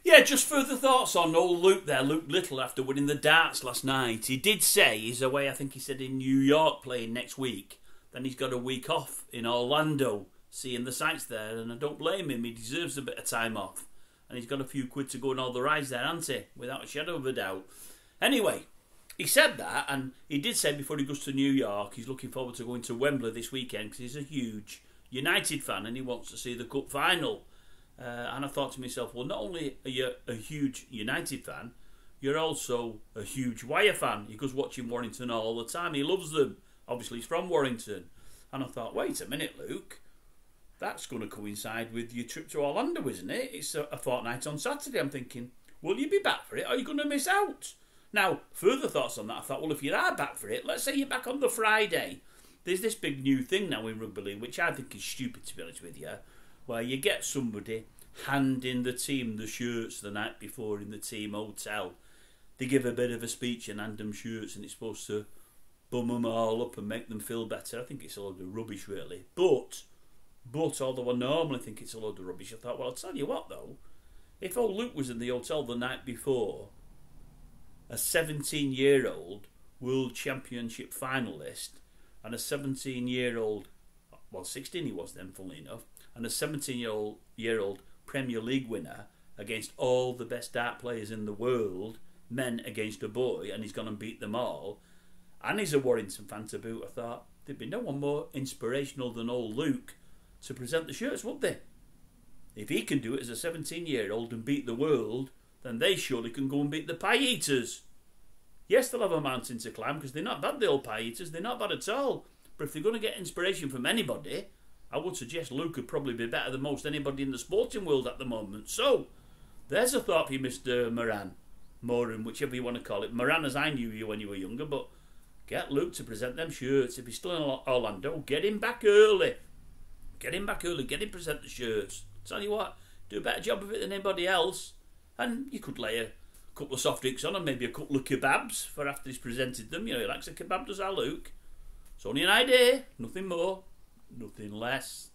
Yeah, just further thoughts on old Luke there, Luke Little, after winning the darts last night. He did say he's away, I think he said in New York playing next week. Then he's got a week off in Orlando, seeing the sights there, and I don't blame him, he deserves a bit of time off. And he's got a few quid to go on all the rides there, hasn't he? Without a shadow of a doubt. Anyway, he said that, and he did say before he goes to New York, he's looking forward to going to Wembley this weekend because he's a huge United fan and he wants to see the cup final. And I thought to myself, well, not only are you a huge United fan, you're also a huge Wire fan. He goes watching Warrington all the time. He loves them. Obviously, he's from Warrington. And I thought, wait a minute, Luke. That's going to coincide with your trip to Orlando, isn't it? It's a fortnight on Saturday. I'm thinking, will you be back for it? Or are you going to miss out? Now, further thoughts on that. I thought, well, if you are back for it, let's say you're back on the Friday. There's this big new thing now in rugby league, which I think is stupid, to be honest with you, where you get somebody handing the team the shirts the night before in the team hotel. They give a bit of a speech and hand them shirts, and it's supposed to bum them all up and make them feel better. I think it's a load of rubbish, really. But although I normally think it's a load of rubbish, I thought, well, I'll tell you what, though. If old Luke was in the hotel the night before, a 17-year-old World Championship finalist and a 17-year-old, well, 16 he was then, funnily enough, and a 17-year-old Premier League winner against all the best dart players in the world, men against a boy, and he's gone and beat them all, and he's a Warrington fan to boot, I thought, there'd be no one more inspirational than old Luke to present the shirts, would they? If he can do it as a 17-year-old and beat the world, then they surely can go and beat the pie eaters. Yes, they'll have a mountain to climb because they're not bad, the old pie eaters. They're not bad at all. But if they're going to get inspiration from anybody, I would suggest Luke could probably be better than most anybody in the sporting world at the moment. So, there's a thought for you, Mr. Moran, whichever you want to call it. Moran, as I knew you when you were younger, but get Luke to present them shirts. If he's still in Orlando, get him back early. Get him back early. Get him present the shirts. Tell you what, do a better job of it than anybody else. And you could lay a couple of soft drinks on and maybe a couple of kebabs for after he's presented them. You know, he likes a kebab, does our Luke. It's only an idea, nothing more, nothing less.